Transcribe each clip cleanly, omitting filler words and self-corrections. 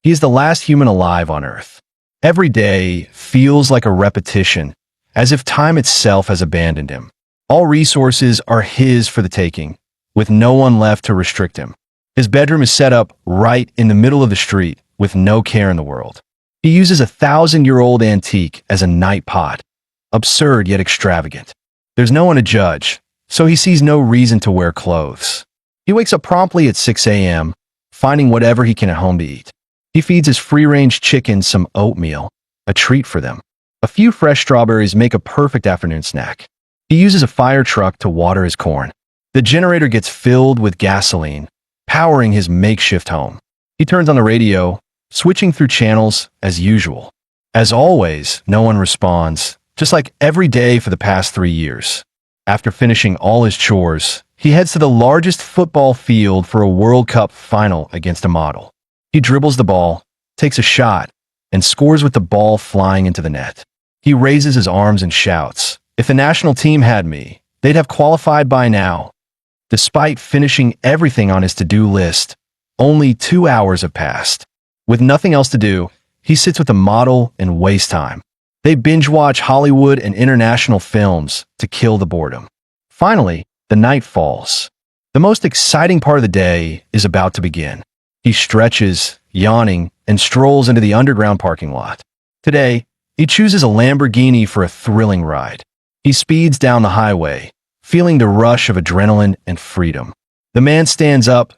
He is the last human alive on Earth. Every day feels like a repetition, as if time itself has abandoned him. All resources are his for the taking, with no one left to restrict him. His bedroom is set up right in the middle of the street, with no care in the world. He uses a 1,000-year-old antique as a night pot. Absurd yet extravagant. There's no one to judge, so he sees no reason to wear clothes. He wakes up promptly at 6 a.m., finding whatever he can at home to eat. He feeds his free-range chickens some oatmeal, a treat for them. A few fresh strawberries make a perfect afternoon snack. He uses a fire truck to water his corn. The generator gets filled with gasoline, powering his makeshift home. He turns on the radio, switching through channels as usual. As always, no one responds, just like every day for the past 3 years. After finishing all his chores, he heads to the largest football field for a World Cup final against a model. He dribbles the ball, takes a shot, and scores with the ball flying into the net. He raises his arms and shouts, "If the national team had me, they'd have qualified by now." Despite finishing everything on his to-do list, only 2 hours have passed. With nothing else to do, he sits with the model and wastes time. They binge-watch Hollywood and international films to kill the boredom. Finally, the night falls. The most exciting part of the day is about to begin. He stretches, yawning, and strolls into the underground parking lot. Today, he chooses a Lamborghini for a thrilling ride. He speeds down the highway, feeling the rush of adrenaline and freedom. The man stands up,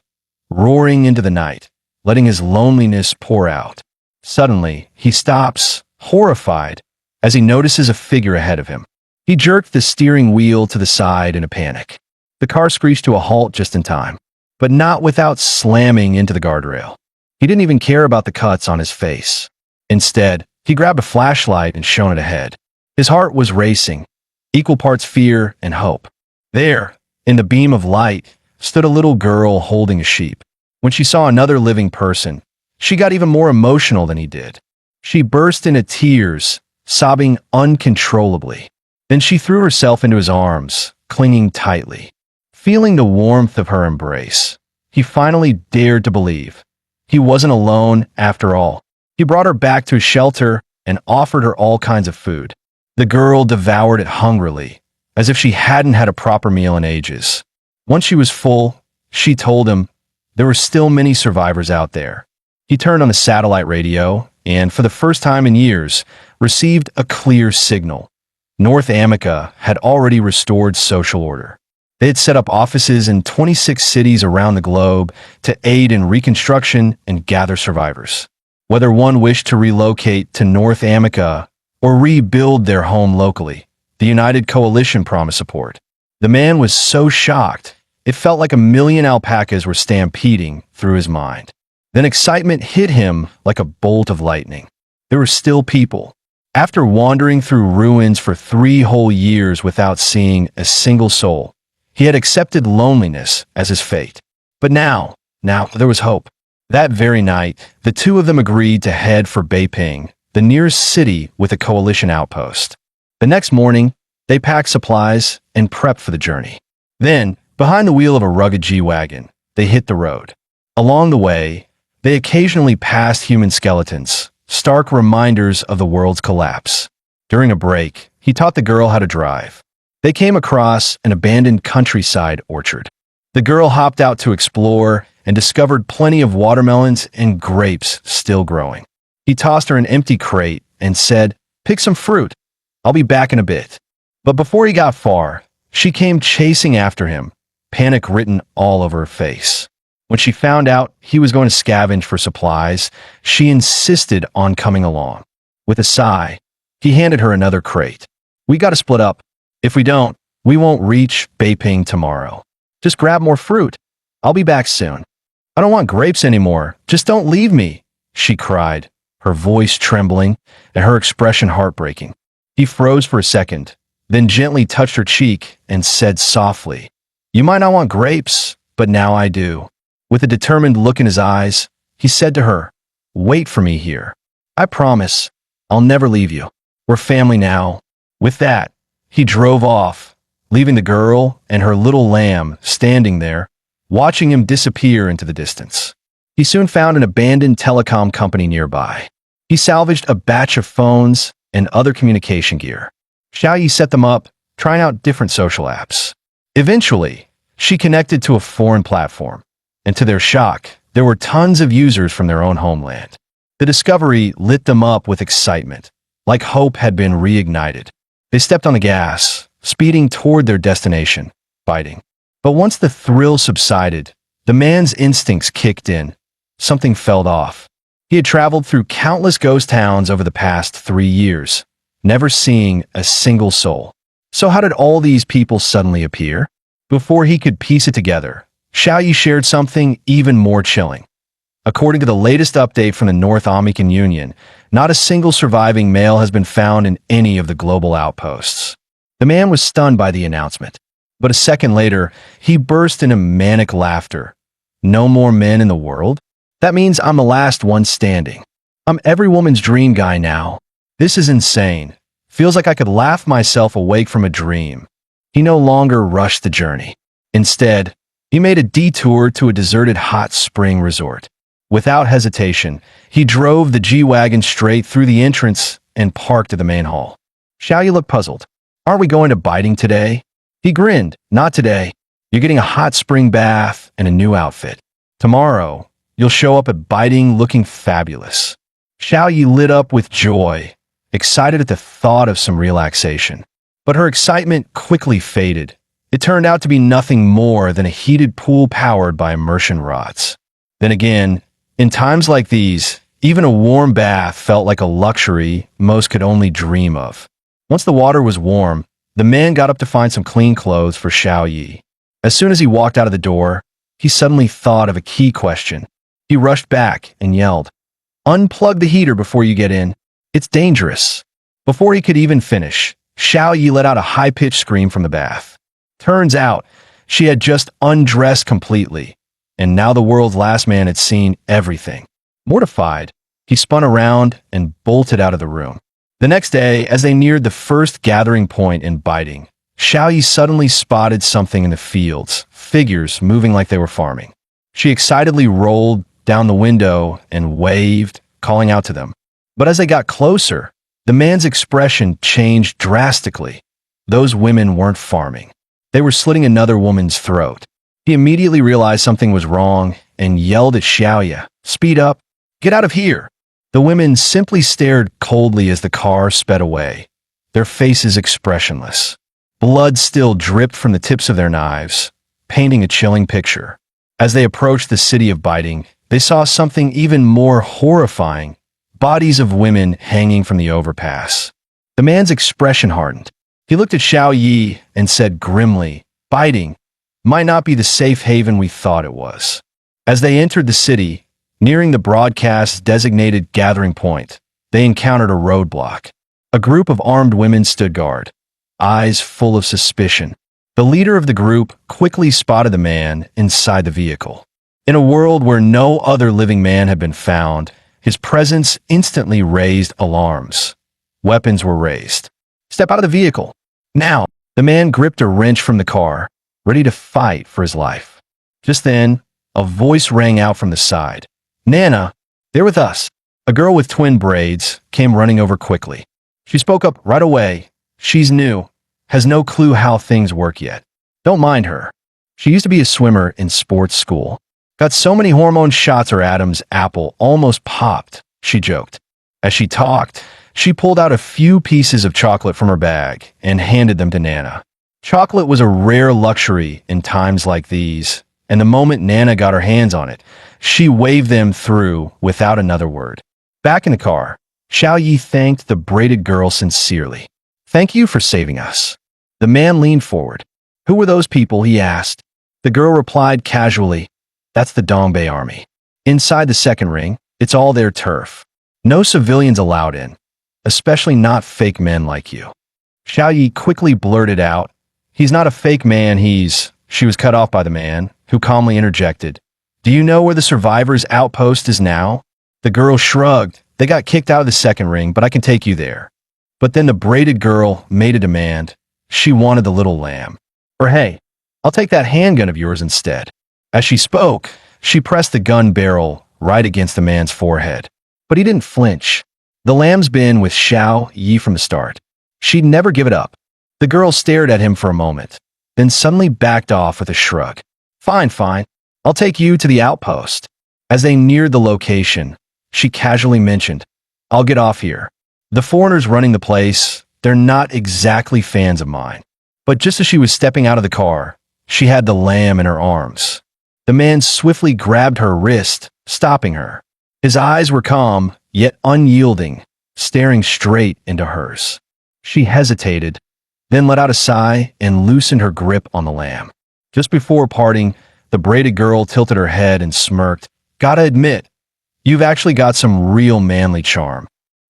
roaring into the night, letting his loneliness pour out. Suddenly, he stops, horrified, as he notices a figure ahead of him. He jerked the steering wheel to the side in a panic. The car screeched to a halt just in time, but not without slamming into the guardrail. He didn't even care about the cuts on his face. Instead, he grabbed a flashlight and shone it ahead. His heart was racing, equal parts fear and hope. There, in the beam of light, stood a little girl holding a sheep. When she saw another living person, she got even more emotional than he did. She burst into tears, sobbing uncontrollably. Then she threw herself into his arms, clinging tightly. Feeling the warmth of her embrace, he finally dared to believe. He wasn't alone after all. He brought her back to his shelter and offered her all kinds of food. The girl devoured it hungrily, as if she hadn't had a proper meal in ages. Once she was full, she told him there were still many survivors out there. He turned on the satellite radio and, for the first time in years, received a clear signal. North America had already restored social order. They had set up offices in 26 cities around the globe to aid in reconstruction and gather survivors. Whether one wished to relocate to North America or rebuild their home locally, the United Coalition promised support. The man was so shocked, it felt like 1,000,000 alpacas were stampeding through his mind. Then excitement hit him like a bolt of lightning. There were still people. After wandering through ruins for 3 whole years without seeing a single soul, he had accepted loneliness as his fate. But now there was hope. That very night, the two of them agreed to head for Beiping, the nearest city with a coalition outpost. The next morning, they packed supplies and prepped for the journey. Then, behind the wheel of a rugged G-Wagon, they hit the road. Along the way, they occasionally passed human skeletons, stark reminders of the world's collapse. During a break, he taught the girl how to drive. They came across an abandoned countryside orchard. The girl hopped out to explore and discovered plenty of watermelons and grapes still growing. He tossed her an empty crate and said, "Pick some fruit. I'll be back in a bit." But before he got far, she came chasing after him, panic written all over her face. When she found out he was going to scavenge for supplies, she insisted on coming along. With a sigh, he handed her another crate. "We got to split up. If we don't, we won't reach Beiping tomorrow. Just grab more fruit. I'll be back soon." "I don't want grapes anymore. Just don't leave me," she cried, her voice trembling and her expression heartbreaking. He froze for a second, then gently touched her cheek and said softly, "You might not want grapes, but now I do." With a determined look in his eyes, he said to her, "Wait for me here. I promise, I'll never leave you. We're family now." With that, he drove off, leaving the girl and her little lamb standing there, watching him disappear into the distance. He soon found an abandoned telecom company nearby. He salvaged a batch of phones and other communication gear. Xiaoyi set them up, trying out different social apps. Eventually, she connected to a foreign platform, and to their shock, there were tons of users from their own homeland. The discovery lit them up with excitement, like hope had been reignited. They stepped on the gas, speeding toward their destination, fighting. But once the thrill subsided, the man's instincts kicked in. Something felt off. He had traveled through countless ghost towns over the past 3 years, never seeing a single soul. So how did all these people suddenly appear? Before he could piece it together, Xiaoyi shared something even more chilling. According to the latest update from the North American Union, not a single surviving male has been found in any of the global outposts. The man was stunned by the announcement, but a second later, he burst into manic laughter. No more men in the world? That means I'm the last one standing. I'm every woman's dream guy now. This is insane. Feels like I could laugh myself awake from a dream. He no longer rushed the journey. Instead, he made a detour to a deserted hot spring resort. Without hesitation, he drove the G-Wagon straight through the entrance and parked at the main hall. Xiaoyi looked puzzled. Aren't we going to biting today? He grinned. Not today. You're getting a hot spring bath and a new outfit. Tomorrow, you'll show up at biting looking fabulous. Xiaoyi lit up with joy, excited at the thought of some relaxation. But her excitement quickly faded. It turned out to be nothing more than a heated pool powered by immersion rods. Then again, in times like these, even a warm bath felt like a luxury most could only dream of. Once the water was warm, the man got up to find some clean clothes for Xiaoyi. As soon as he walked out of the door, he suddenly thought of a key question. He rushed back and yelled, "Unplug the heater before you get in. It's dangerous." Before he could even finish, Xiaoyi let out a high-pitched scream from the bath. Turns out, she had just undressed completely, and now the world's last man had seen everything. Mortified, he spun around and bolted out of the room. The next day, as they neared the first gathering point in biting, Xiaoyi suddenly spotted something in the fields, figures moving like they were farming. She excitedly rolled down the window and waved, calling out to them. But as they got closer, the man's expression changed drastically. Those women weren't farming. They were slitting another woman's throat. He immediately realized something was wrong and yelled at Xiaoyi, "Speed up! Get out of here!" The women simply stared coldly as the car sped away, their faces expressionless. Blood still dripped from the tips of their knives, painting a chilling picture. As they approached the city of biting, they saw something even more horrifying: bodies of women hanging from the overpass. The man's expression hardened. He looked at Xiaoyi and said grimly, "Biting might not be the safe haven we thought it was." As they entered the city, nearing the broadcast's designated gathering point, they encountered a roadblock. A group of armed women stood guard, eyes full of suspicion. The leader of the group quickly spotted the man inside the vehicle. In a world where no other living man had been found, his presence instantly raised alarms. Weapons were raised. "Step out of the vehicle. Now!" The man gripped a wrench from the car, ready to fight for his life. Just then, a voice rang out from the side. "Nana, they're with us." A girl with twin braids came running over quickly. She spoke up right away. "She's new, has no clue how things work yet. Don't mind her. She used to be a swimmer in sports school. Got so many hormone shots her Adam's apple almost popped," she joked. As she talked, she pulled out a few pieces of chocolate from her bag and handed them to Nana. Chocolate was a rare luxury in times like these, and the moment Nana got her hands on it, she waved them through without another word. Back in the car, Xiaoyi thanked the braided girl sincerely. "Thank you for saving us." The man leaned forward. "Who were those people?" he asked. The girl replied casually, "That's the Dongbei army. Inside the second ring, it's all their turf. No civilians allowed in, especially not fake men like you." Xiaoyi quickly blurted out, "He's not a fake man, he's—" She was cut off by the man, who calmly interjected, "Do you know where the survivors' outpost is now?" The girl shrugged. "They got kicked out of the second ring, but I can take you there." But then the braided girl made a demand. She wanted the little lamb. Or hey, I'll take that handgun of yours instead. As she spoke, she pressed the gun barrel right against the man's forehead. But he didn't flinch. The lamb's been with Xiao Yi from the start. She'd never give it up. The girl stared at him for a moment, then suddenly backed off with a shrug. Fine, fine. I'll take you to the outpost. As they neared the location, she casually mentioned, I'll get off here. The foreigners running the place, they're not exactly fans of mine. But just as she was stepping out of the car, she had the lamb in her arms. The man swiftly grabbed her wrist, stopping her. His eyes were calm, yet unyielding, staring straight into hers. She hesitated, then let out a sigh and loosened her grip on the lamb. Just before parting, the braided girl tilted her head and smirked. Gotta admit, you've actually got some real manly charm.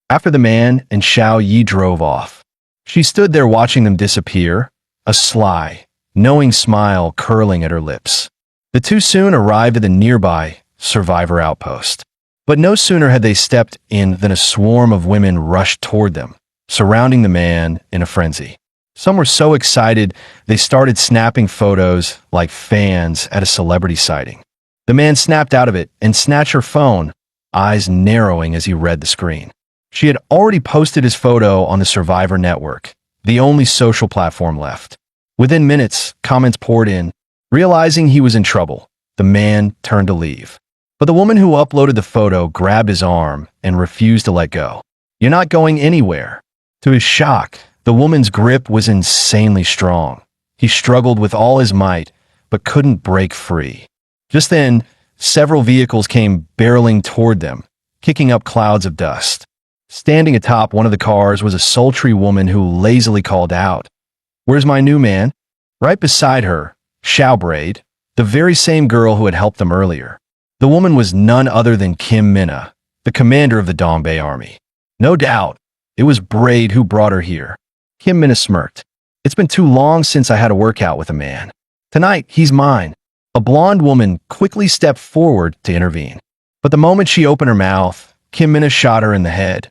After the man and Xiao Yi drove off, she stood there watching them disappear, a sly, knowing smile curling at her lips. The two soon arrived at the nearby survivor outpost. But no sooner had they stepped in than a swarm of women rushed toward them, surrounding the man in a frenzy. Some were so excited they started snapping photos like fans at a celebrity sighting. The man snapped out of it and snatched her phone, eyes narrowing as he read the screen. She had already posted his photo on the Survivor network, the only social platform left. Within minutes, comments poured in. Realizing he was in trouble, the man turned to leave. But the woman who uploaded the photo grabbed his arm and refused to let go. You're not going anywhere. To his shock, the woman's grip was insanely strong. He struggled with all his might, but couldn't break free. Just then, several vehicles came barreling toward them, kicking up clouds of dust. Standing atop one of the cars was a sultry woman who lazily called out, "Where's my new man?" Right beside her, Xiao Braid, the very same girl who had helped them earlier. The woman was none other than Kim Minna, the commander of the Dongbei army. No doubt, it was Braid who brought her here. Kim Minna smirked. It's been too long since I had a workout with a man. Tonight, he's mine. A blonde woman quickly stepped forward to intervene. But the moment she opened her mouth, Kim Minna shot her in the head.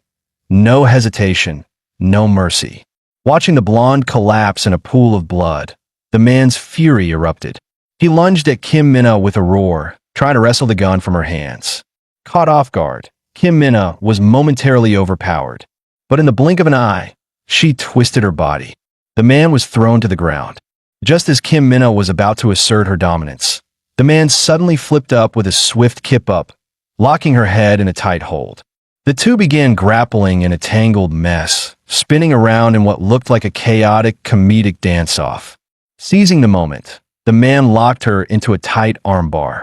No hesitation, no mercy. Watching the blonde collapse in a pool of blood, the man's fury erupted. He lunged at Kim Minna with a roar, trying to wrestle the gun from her hands. Caught off guard, Kim Minna was momentarily overpowered. But in the blink of an eye, she twisted her body. The man was thrown to the ground. Just as Kim Minna was about to assert her dominance, the man suddenly flipped up with a swift kip-up, locking her head in a tight hold. The two began grappling in a tangled mess, spinning around in what looked like a chaotic, comedic dance-off. Seizing the moment, the man locked her into a tight armbar,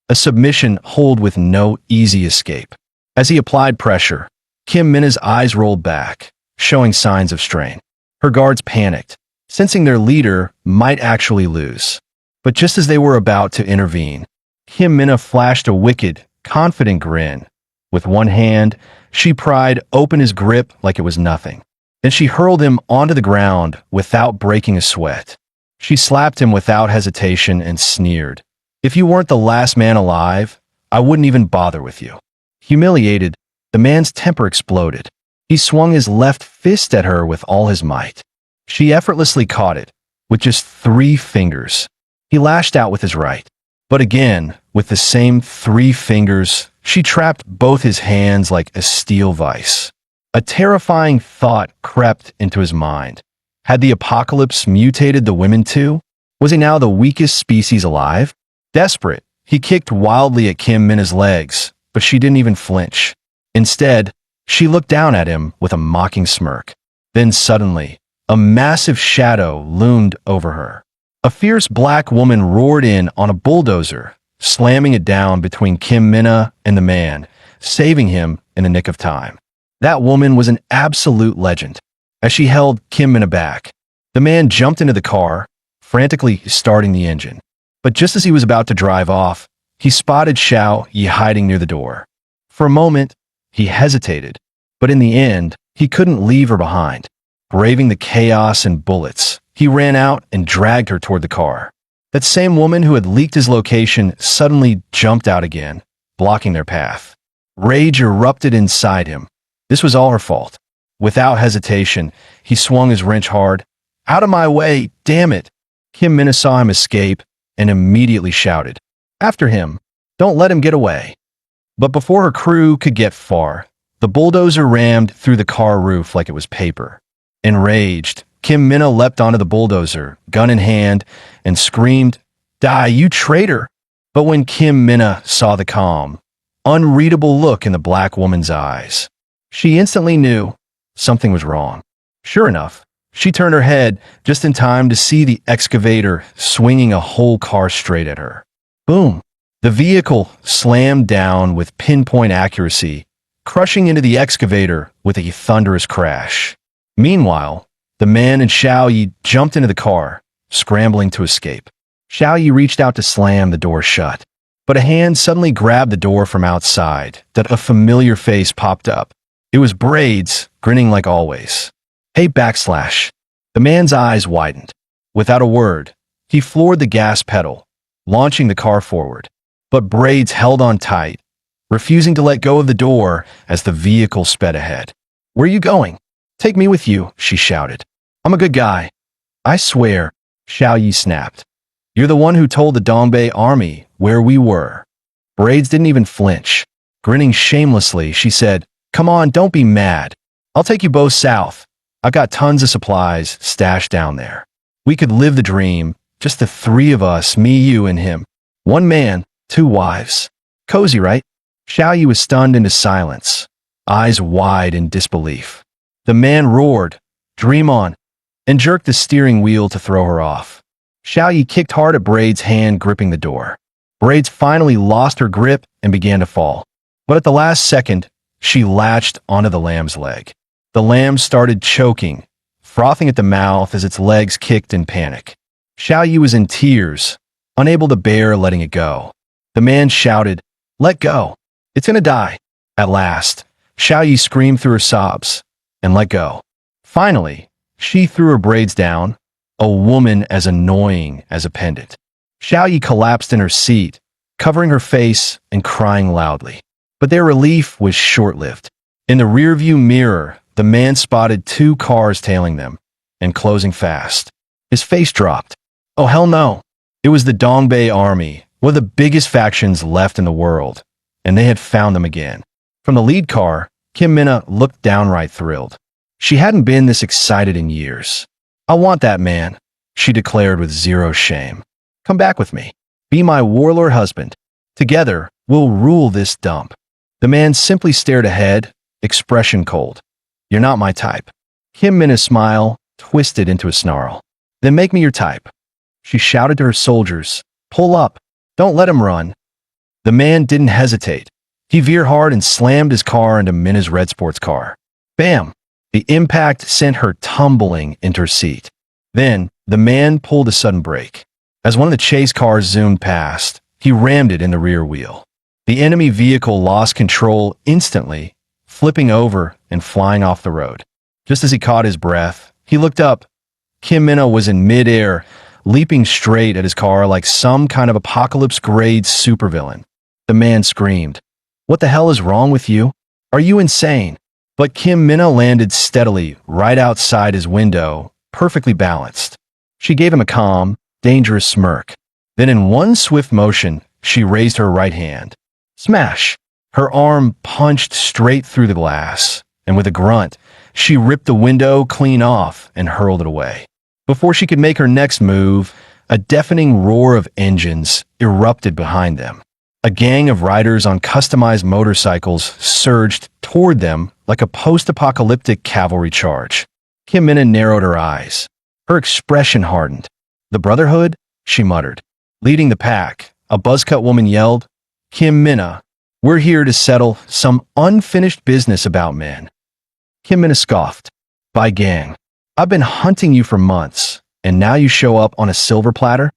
a submission hold with no easy escape. As he applied pressure, Kim Minna's eyes rolled back, showing signs of strain. Her guards panicked, sensing their leader might actually lose. But just as they were about to intervene, Kim Minna flashed a wicked, confident grin. With one hand, she pried open his grip like it was nothing. Then she hurled him onto the ground without breaking a sweat. She slapped him without hesitation and sneered. If you weren't the last man alive, I wouldn't even bother with you. Humiliated, the man's temper exploded. He swung his left fist at her with all his might. She effortlessly caught it, with just 3 fingers. He lashed out with his right. But again, with the same 3 fingers, she trapped both his hands like a steel vise. A terrifying thought crept into his mind. Had the apocalypse mutated the women too? Was he now the weakest species alive? Desperate, he kicked wildly at Kim Minna's legs, but she didn't even flinch. Instead, she looked down at him with a mocking smirk. Then suddenly, a massive shadow loomed over her. A fierce black woman roared in on a bulldozer, slamming it down between Kim Minna and the man, saving him in the nick of time. That woman was an absolute legend. As she held Kim Minna back, the man jumped into the car, frantically starting the engine. But just as he was about to drive off, he spotted Xiao Yi hiding near the door. For a moment, he hesitated, but in the end, he couldn't leave her behind. Braving the chaos and bullets, he ran out and dragged her toward the car. That same woman who had leaked his location suddenly jumped out again, blocking their path. Rage erupted inside him. This was all her fault. Without hesitation, he swung his wrench hard. "Out of my way, damn it!" Kim Minna saw him escape and immediately shouted, "After him! Don't let him get away!" But before her crew could get far, the bulldozer rammed through the car roof like it was paper. Enraged, Kim Minna leapt onto the bulldozer, gun in hand, and screamed, "Die, you traitor!" But when Kim Minna saw the calm, unreadable look in the black woman's eyes, she instantly knew something was wrong. Sure enough, she turned her head just in time to see the excavator swinging a whole car straight at her. Boom! The vehicle slammed down with pinpoint accuracy, crushing into the excavator with a thunderous crash. Meanwhile, the man and Xiao Yi jumped into the car, scrambling to escape. Xiao Yi reached out to slam the door shut, but a hand suddenly grabbed the door from outside. That a familiar face popped up. It was Braids, grinning like always. "Hey, backslash." The man's eyes widened. Without a word, he floored the gas pedal, launching the car forward. But Braids held on tight, refusing to let go of the door as the vehicle sped ahead. "Where are you going?" "Take me with you," she shouted. "I'm a good guy." "I swear," Xiao Yi snapped. "You're the one who told the Dongbei army where we were." Braids didn't even flinch. Grinning shamelessly, she said, "Come on, don't be mad. I'll take you both south. I've got tons of supplies stashed down there. We could live the dream, just the three of us, me, you, and him. One man, two wives. Cozy, right?" Xiao Yi was stunned into silence, eyes wide in disbelief. The man roared, "Dream on," and jerked the steering wheel to throw her off. Xiao Yi kicked hard at Braids' hand gripping the door. Braids finally lost her grip and began to fall. But at the last second, she latched onto the lamb's leg. The lamb started choking, frothing at the mouth as its legs kicked in panic. Xiao Yi was in tears, unable to bear letting it go. The man shouted, "Let go. It's gonna die." At last, Xiao Yi screamed through her sobs and let go. Finally, she threw her braids down, a woman as annoying as a pendant. Xiao Yi collapsed in her seat, covering her face and crying loudly. But their relief was short-lived. In the rearview mirror, the man spotted two cars tailing them and closing fast. His face dropped. Oh, hell no. It was the Dongbei army, one of the biggest factions left in the world, and they had found them again. From the lead car, Kim Minna looked downright thrilled. She hadn't been this excited in years. "I want that man," she declared with zero shame. "Come back with me. Be my warlord husband. Together, we'll rule this dump." The man simply stared ahead, expression cold. "You're not my type." Kim Minna's smile twisted into a snarl. "Then make me your type." She shouted to her soldiers, "Pull up. Don't let him run." The man didn't hesitate. He veered hard and slammed his car into Minna's red sports car. Bam! The impact sent her tumbling into her seat. Then, the man pulled a sudden brake. As one of the chase cars zoomed past, he rammed it in the rear wheel. The enemy vehicle lost control instantly, flipping over and flying off the road. Just as he caught his breath, he looked up. Kim Minna was in midair, leaping straight at his car like some kind of apocalypse-grade supervillain. The man screamed, "What the hell is wrong with you? Are you insane?" But Kim Minna landed steadily right outside his window, perfectly balanced. She gave him a calm, dangerous smirk. Then in one swift motion, she raised her right hand. Smash! Her arm punched straight through the glass, and with a grunt, she ripped the window clean off and hurled it away. Before she could make her next move, a deafening roar of engines erupted behind them. A gang of riders on customized motorcycles surged toward them like a post-apocalyptic cavalry charge. Kim Minna narrowed her eyes. Her expression hardened. "The Brotherhood?" she muttered. Leading the pack, a buzzcut woman yelled, "Kim Minna, we're here to settle some unfinished business about men." Kim Minna scoffed. "By gang, I've been hunting you for months, and now you show up on a silver platter?"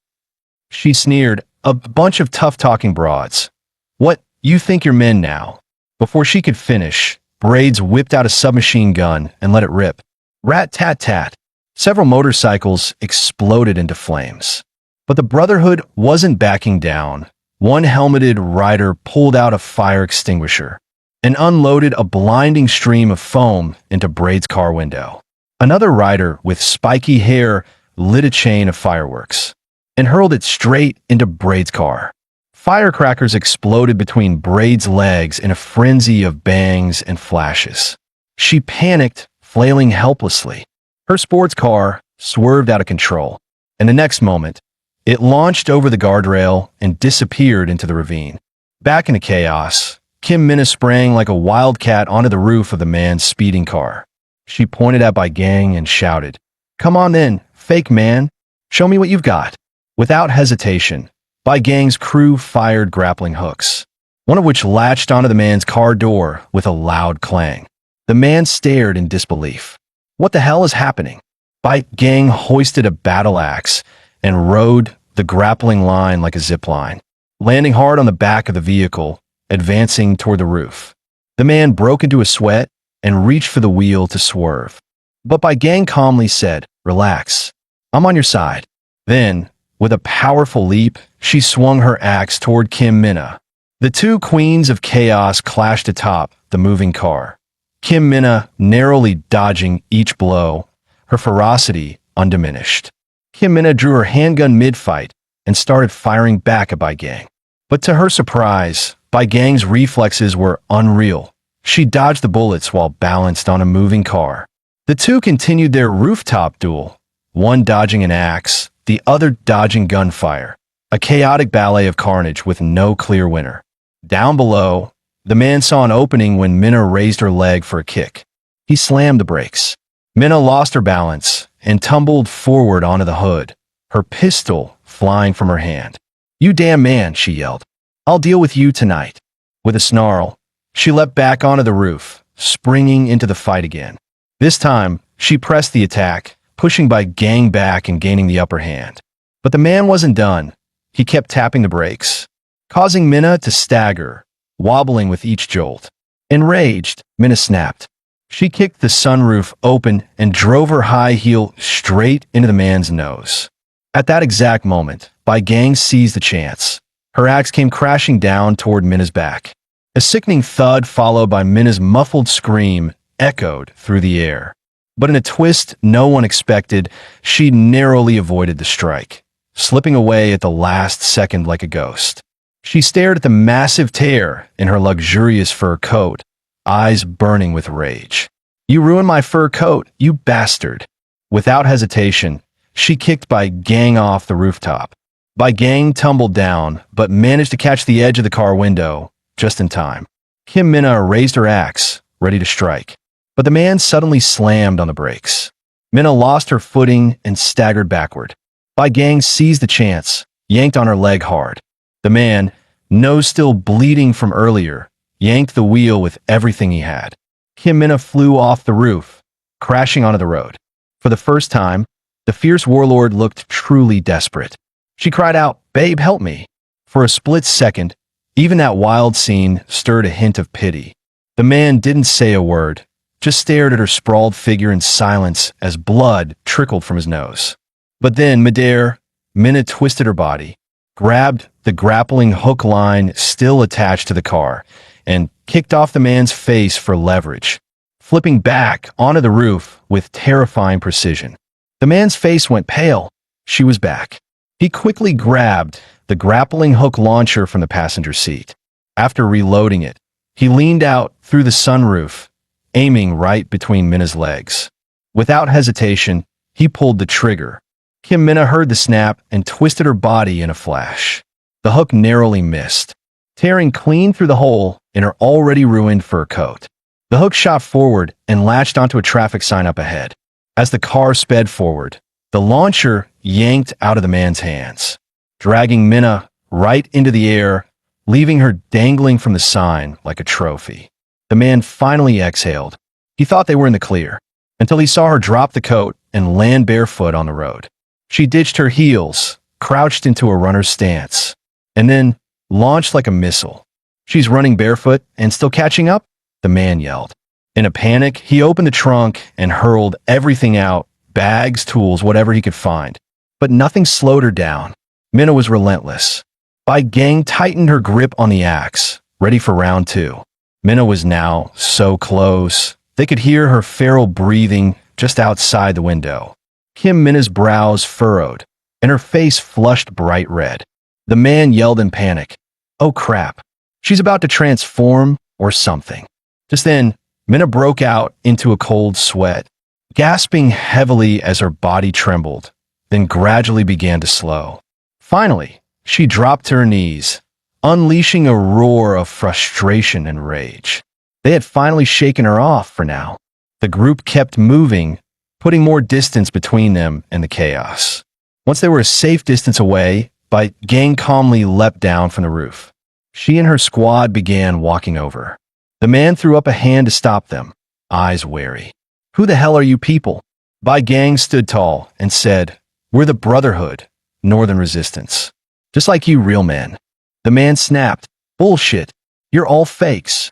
She sneered, "A bunch of tough-talking broads. What, you think you're men now?" Before she could finish, Braids whipped out a submachine gun and let it rip. Rat-tat-tat. Several motorcycles exploded into flames. But the Brotherhood wasn't backing down. One helmeted rider pulled out a fire extinguisher and unloaded a blinding stream of foam into Braid's car window. Another rider with spiky hair lit a chain of fireworks and hurled it straight into Braid's car. Firecrackers exploded between Braid's legs in a frenzy of bangs and flashes. She panicked, flailing helplessly. Her sports car swerved out of control, and the next moment, it launched over the guardrail and disappeared into the ravine. Back in the chaos, Kim Minna sprang like a wildcat onto the roof of the man's speeding car. She pointed at Bai Gang and shouted, "Come on then, fake man. Show me what you've got." Without hesitation, Bai Gang's crew fired grappling hooks, one of which latched onto the man's car door with a loud clang. The man stared in disbelief. What the hell is happening? Bai Gang hoisted a battle axe and rode the grappling line like a zip line, landing hard on the back of the vehicle, advancing toward the roof. The man broke into a sweat and reached for the wheel to swerve. But Bai Gang calmly said, "Relax. I'm on your side." Then, with a powerful leap, she swung her axe toward Kim Minna. The two queens of chaos clashed atop the moving car, Kim Minna narrowly dodging each blow, her ferocity undiminished. Kim Minna drew her handgun mid-fight and started firing back at Bai Gang. But to her surprise, Bai Gang's reflexes were unreal. She dodged the bullets while balanced on a moving car. The two continued their rooftop duel, one dodging an axe, the other dodging gunfire, a chaotic ballet of carnage with no clear winner. Down below, the man saw an opening when Minna raised her leg for a kick. He slammed the brakes. Minna lost her balance and tumbled forward onto the hood, her pistol flying from her hand. "You damn man," she yelled. "I'll deal with you tonight." With a snarl, she leapt back onto the roof, springing into the fight again. This time, she pressed the attack, pushing Bai Gang back and gaining the upper hand. But the man wasn't done. He kept tapping the brakes, causing Minna to stagger, wobbling with each jolt. Enraged, Minna snapped. She kicked the sunroof open and drove her high heel straight into the man's nose. At that exact moment, Bai Gang seized the chance. Her axe came crashing down toward Minna's back. A sickening thud followed by Minna's muffled scream echoed through the air. But in a twist no one expected, she narrowly avoided the strike, slipping away at the last second like a ghost. She stared at the massive tear in her luxurious fur coat, eyes burning with rage. "You ruined my fur coat, you bastard." Without hesitation, she kicked Bai Gang off the rooftop. Bai Gang tumbled down, but managed to catch the edge of the car window just in time. Kim Minna raised her axe, ready to strike. But the man suddenly slammed on the brakes. Minna lost her footing and staggered backward. Bai Gang seized the chance, yanked on her leg hard. The man, nose still bleeding from earlier, yanked the wheel with everything he had. Kim Minna flew off the roof, crashing onto the road. For the first time, the fierce warlord looked truly desperate. She cried out, "Babe, help me." For a split second, even that wild scene stirred a hint of pity. The man didn't say a word, just stared at her sprawled figure in silence as blood trickled from his nose. But then, midair, Minna twisted her body, grabbed the grappling hook line still attached to the car, and kicked off the man's face for leverage, flipping back onto the roof with terrifying precision. The man's face went pale. She was back. He quickly grabbed the grappling hook launcher from the passenger seat. After reloading it, he leaned out through the sunroof, aiming right between Minna's legs. Without hesitation, he pulled the trigger. Kim Minna heard the snap and twisted her body in a flash. The hook narrowly missed, tearing clean through the hole in her already ruined fur coat. The hook shot forward and latched onto a traffic sign up ahead. As the car sped forward, the launcher yanked out of the man's hands, dragging Minna right into the air, leaving her dangling from the sign like a trophy. The man finally exhaled. He thought they were in the clear, until he saw her drop the coat and land barefoot on the road. She ditched her heels, crouched into a runner's stance, and then launched like a missile. "She's running barefoot and still catching up?" the man yelled. In a panic, he opened the trunk and hurled everything out, bags, tools, whatever he could find. But nothing slowed her down. Minna was relentless. Bai Gang tightened her grip on the axe, ready for round two. Minna was now so close. They could hear her feral breathing just outside the window. Kim Minna's brows furrowed, and her face flushed bright red. The man yelled in panic, Oh crap. She's about to transform or something. Just then, Minna broke out into a cold sweat, gasping heavily as her body trembled, then gradually began to slow. Finally, she dropped to her knees, unleashing a roar of frustration and rage. They had finally shaken her off for now. The group kept moving, putting more distance between them and the chaos. Once they were a safe distance away, Gang calmly leapt down from the roof. She and her squad began walking over. The man threw up a hand to stop them, eyes wary. Who the hell are you people? Gang stood tall and said, We're the Brotherhood, Northern Resistance. Just like you real men. The man snapped, Bullshit. You're all fakes.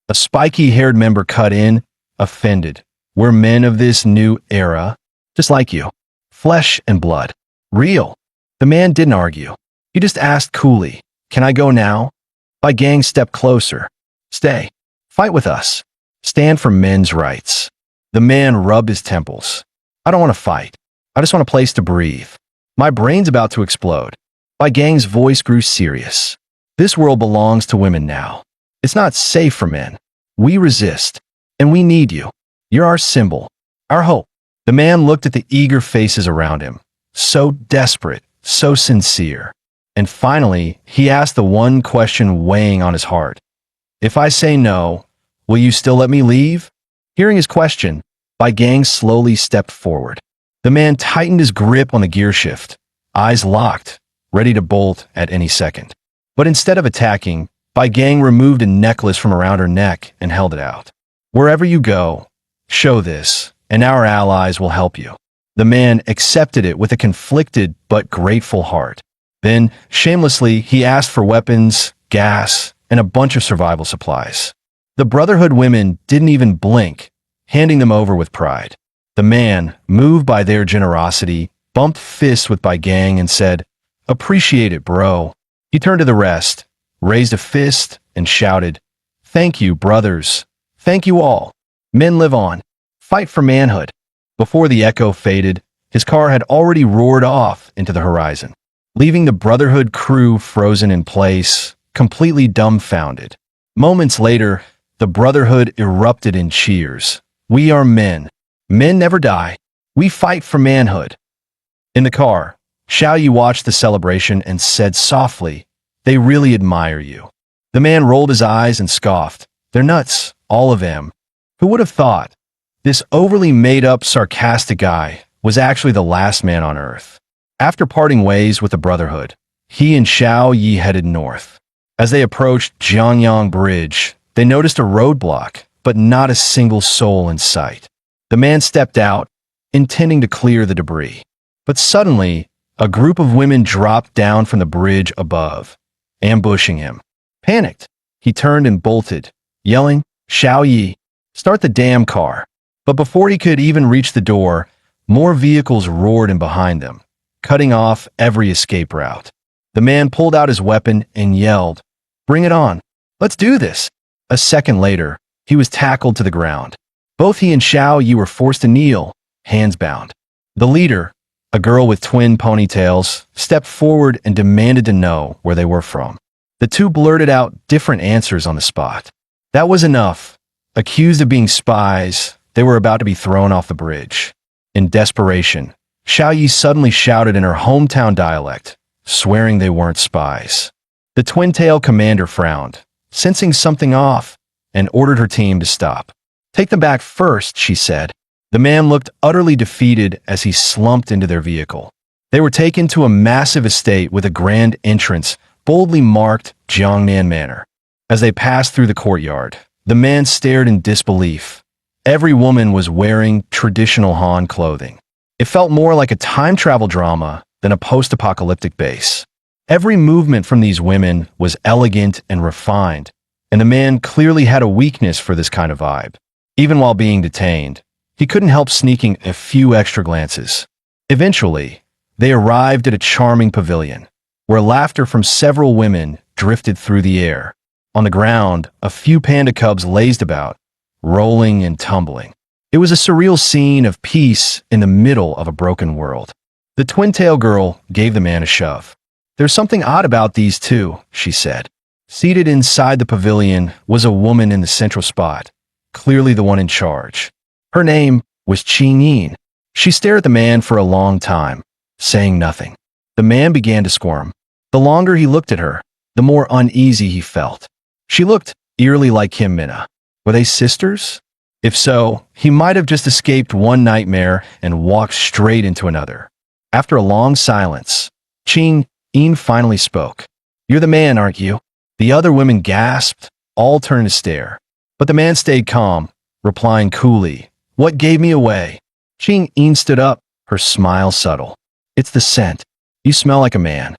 A spiky-haired member cut in, offended. We're men of this new era, just like you. Flesh and blood. Real. The man didn't argue. He just asked coolly, Can I go now? Gang stepped closer. Stay. Fight with us. Stand for men's rights. The man rubbed his temples. I don't want to fight. I just want a place to breathe. My brain's about to explode. Gang's voice grew serious. This world belongs to women now. It's not safe for men. We resist. And we need you. You're our symbol. Our hope. The man looked at the eager faces around him. So desperate. So sincere. And finally, he asked the one question weighing on his heart. If I say no, will you still let me leave? Hearing his question, Gang slowly stepped forward. The man tightened his grip on the gear shift, eyes locked, ready to bolt at any second. But instead of attacking, Gang removed a necklace from around her neck and held it out. Wherever you go, show this, and our allies will help you. The man accepted it with a conflicted but grateful heart. Then, shamelessly, he asked for weapons, gas, and a bunch of survival supplies. The Brotherhood women didn't even blink, handing them over with pride. The man, moved by their generosity, bumped fists with Gang and said, Appreciate it, bro. He turned to the rest, raised a fist, and shouted, Thank you, brothers. Thank you all. Men live on. Fight for manhood. Before the echo faded, his car had already roared off into the horizon, leaving the Brotherhood crew frozen in place, completely dumbfounded. Moments later, the Brotherhood erupted in cheers. We are men. Men never die. We fight for manhood. In the car, Xiao Yi watched the celebration and said softly, They really admire you. The man rolled his eyes and scoffed. They're nuts, all of them. Who would have thought? This overly made-up, sarcastic guy was actually the last man on Earth. After parting ways with the Brotherhood, he and Xiao Yi headed north. As they approached Jiangyang Bridge, they noticed a roadblock, but not a single soul in sight. The man stepped out, intending to clear the debris. But suddenly, a group of women dropped down from the bridge above, ambushing him. Panicked, he turned and bolted, yelling, Xiao Yi, start the damn car. But before he could even reach the door, more vehicles roared in behind them, cutting off every escape route. The man pulled out his weapon and yelled, Bring it on. Let's do this. A second later, he was tackled to the ground. Both he and Xiao Yi were forced to kneel, hands bound. The leader, a girl with twin ponytails, stepped forward and demanded to know where they were from. The two blurted out different answers on the spot. That was enough. Accused of being spies, they were about to be thrown off the bridge. In desperation, Xiao Yi suddenly shouted in her hometown dialect, swearing they weren't spies. The twin-tail commander frowned, sensing something off, and ordered her team to stop. Take them back first, she said. The man looked utterly defeated as he slumped into their vehicle. They were taken to a massive estate with a grand entrance, boldly marked Jiangnan Manor. As they passed through the courtyard, the man stared in disbelief. Every woman was wearing traditional Han clothing. It felt more like a time travel drama than a post-apocalyptic base. Every movement from these women was elegant and refined, and the man clearly had a weakness for this kind of vibe. Even while being detained, he couldn't help sneaking a few extra glances. Eventually, they arrived at a charming pavilion, where laughter from several women drifted through the air. On the ground, a few panda cubs lazed about, rolling and tumbling. It was a surreal scene of peace in the middle of a broken world. The twin-tail girl gave the man a shove. There's something odd about these two, she said. Seated inside the pavilion was a woman in the central spot, clearly the one in charge. Her name was Qing Yin. She stared at the man for a long time, saying nothing. The man began to squirm. The longer he looked at her, the more uneasy he felt. She looked eerily like Kim Minna. Were they sisters? If so, he might have just escaped one nightmare and walked straight into another. After a long silence, Qing Yin finally spoke. "You're the man, aren't you?" The other women gasped, all turned to stare. But the man stayed calm, replying coolly, "What gave me away?" Qing Yin stood up, her smile subtle. "It's the scent. You smell like a man.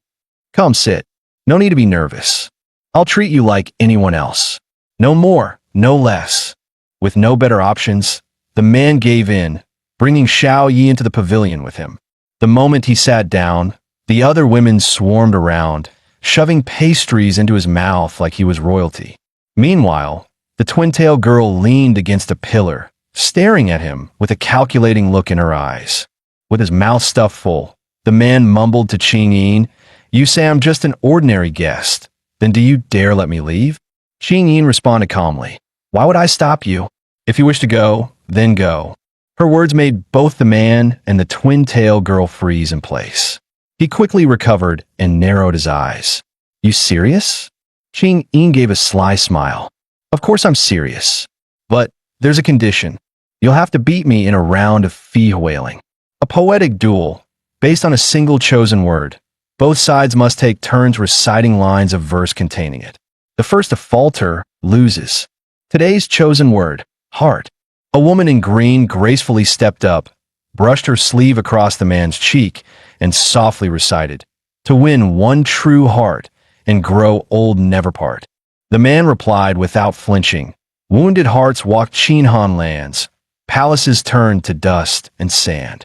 Come sit. No need to be nervous. I'll treat you like anyone else. No more, no less." With no better options, the man gave in, bringing Xiao Yi into the pavilion with him. The moment he sat down, the other women swarmed around, shoving pastries into his mouth like he was royalty. Meanwhile, the twin-tailed girl leaned against a pillar, staring at him with a calculating look in her eyes. With his mouth stuffed full, the man mumbled to Qing Yin, "You say I'm just an ordinary guest. Then do you dare let me leave?" Qing Yin responded calmly, "Why would I stop you? If you wish to go, then go." Her words made both the man and the twin-tailed girl freeze in place. He quickly recovered and narrowed his eyes. "You serious?" Qing Yin gave a sly smile. "Of course I'm serious. But there's a condition. You'll have to beat me in a round of fee wailing. A poetic duel, based on a single chosen word. Both sides must take turns reciting lines of verse containing it. The first to falter loses. Today's chosen word, heart." A woman in green gracefully stepped up, brushed her sleeve across the man's cheek, and softly recited, "To win one true heart and grow old never part." The man replied without flinching, "Wounded hearts walk Qinhan lands, palaces turned to dust and sand."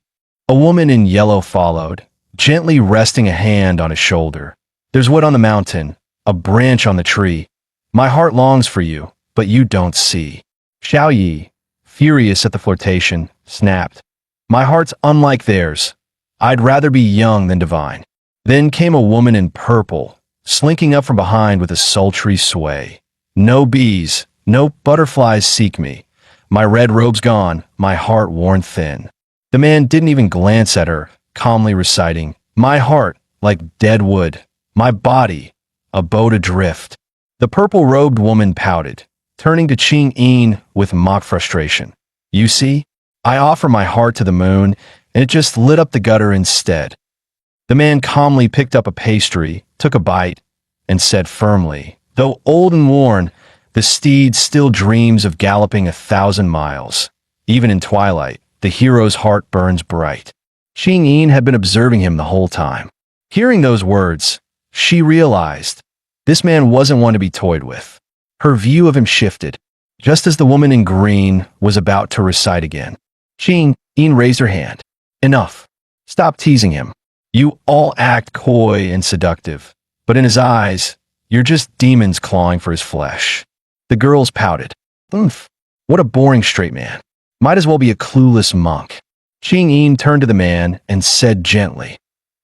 A woman in yellow followed, gently resting a hand on his shoulder. "There's wood on the mountain, a branch on the tree. My heart longs for you, but you don't see." Xiao Yi, furious at the flirtation, snapped, "My heart's unlike theirs. I'd rather be young than divine." Then came a woman in purple, slinking up from behind with a sultry sway. "No bees, no butterflies seek me. My red robe's gone, my heart worn thin." The man didn't even glance at her, calmly reciting, "My heart, like dead wood, my body, a boat adrift." The purple-robed woman pouted, turning to Qing Yin with mock frustration. "You see, I offer my heart to the moon, and it just lit up the gutter instead." The man calmly picked up a pastry, took a bite, and said firmly, "Though old and worn, the steed still dreams of galloping 1,000 miles. Even in twilight, the hero's heart burns bright." Qing Yin had been observing him the whole time. Hearing those words, she realized this man wasn't one to be toyed with. Her view of him shifted, just as the woman in green was about to recite again. Qing Yin raised her hand. "Enough. Stop teasing him. You all act coy and seductive, but in his eyes, you're just demons clawing for his flesh." The girls pouted. "Oomph, what a boring straight man. Might as well be a clueless monk." Qing Yin turned to the man and said gently,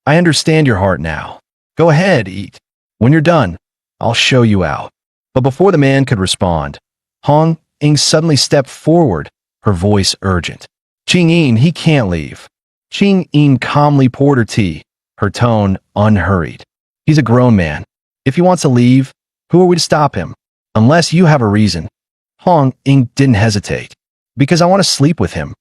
"I understand your heart now. Go ahead, eat. When you're done, I'll show you out." But before the man could respond, Hong Ying suddenly stepped forward, her voice urgent. "Qing Yin, he can't leave." Qing Yin calmly poured her tea, her tone unhurried. "He's a grown man. If he wants to leave, who are we to stop him? Unless you have a reason." Hong Ying didn't hesitate. "Because I want to sleep with him."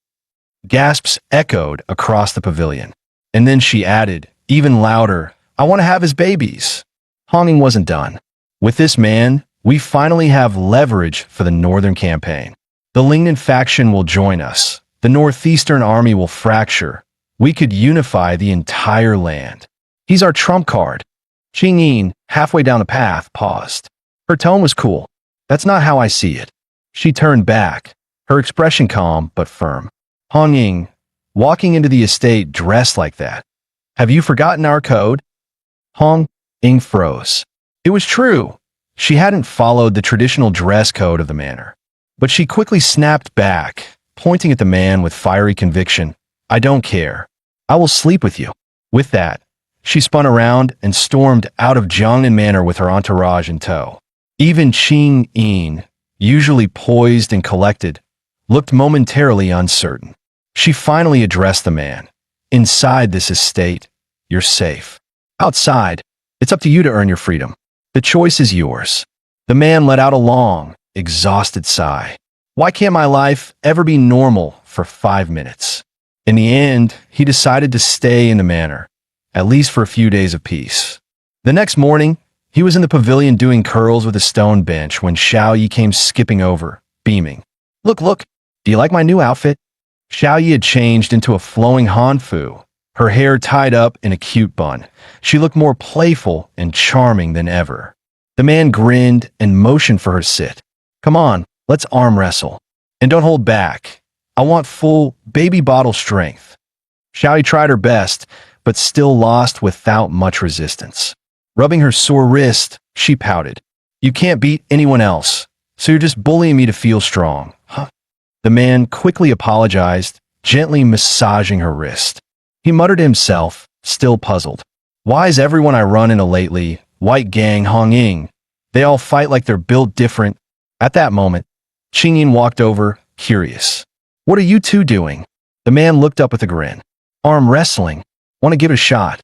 Gasps echoed across the pavilion. And then she added, even louder, "I want to have his babies." Hong Ying wasn't done. "With this man, we finally have leverage for the northern campaign. The Lingnan faction will join us. The northeastern army will fracture. We could unify the entire land. He's our trump card." Qing Yin, halfway down the path, paused. Her tone was cool. "That's not how I see it." She turned back, her expression calm but firm. "Hong Ying, walking into the estate dressed like that. Have you forgotten our code?" Hong Ying froze. It was true. She hadn't followed the traditional dress code of the manor. But she quickly snapped back, pointing at the man with fiery conviction. "I don't care. I will sleep with you." With that, she spun around and stormed out of Jiangnan Manor with her entourage in tow. Even Qing Yin, usually poised and collected, looked momentarily uncertain. She finally addressed the man. Inside this estate, you're safe. Outside, it's up to you to earn your freedom. The choice is yours. The man let out a long, exhausted sigh. Why can't my life ever be normal for 5 minutes? In the end, he decided to stay in the manor, at least for a few days of peace. The next morning, he was in the pavilion doing curls with a stone bench when Xiao Yi came skipping over, beaming. Look, look, do you like my new outfit? Xiao Yi had changed into a flowing hanfu, her hair tied up in a cute bun. She looked more playful and charming than ever. The man grinned and motioned for her sit. Come on, let's arm wrestle. And don't hold back. I want full baby bottle strength. Xiao Yi tried her best, but still lost without much resistance. Rubbing her sore wrist, she pouted. You can't beat anyone else, so you're just bullying me to feel strong, huh? The man quickly apologized, gently massaging her wrist. He muttered to himself, still puzzled. Why is everyone I run into lately, white gang Hong Ying? They all fight like they're built different. At that moment, Qing Yin walked over, curious. What are you two doing? The man looked up with a grin. Arm wrestling. Want to give it a shot?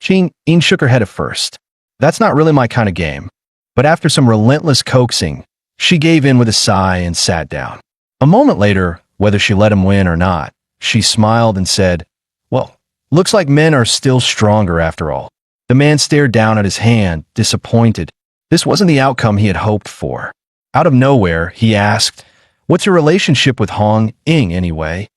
Qing Yin shook her head at first. That's not really my kind of game. But after some relentless coaxing, she gave in with a sigh and sat down. A moment later, whether she let him win or not, she smiled and said, Well, looks like men are still stronger after all. The man stared down at his hand, disappointed. This wasn't the outcome he had hoped for. Out of nowhere, he asked, What's your relationship with Hong Ying anyway?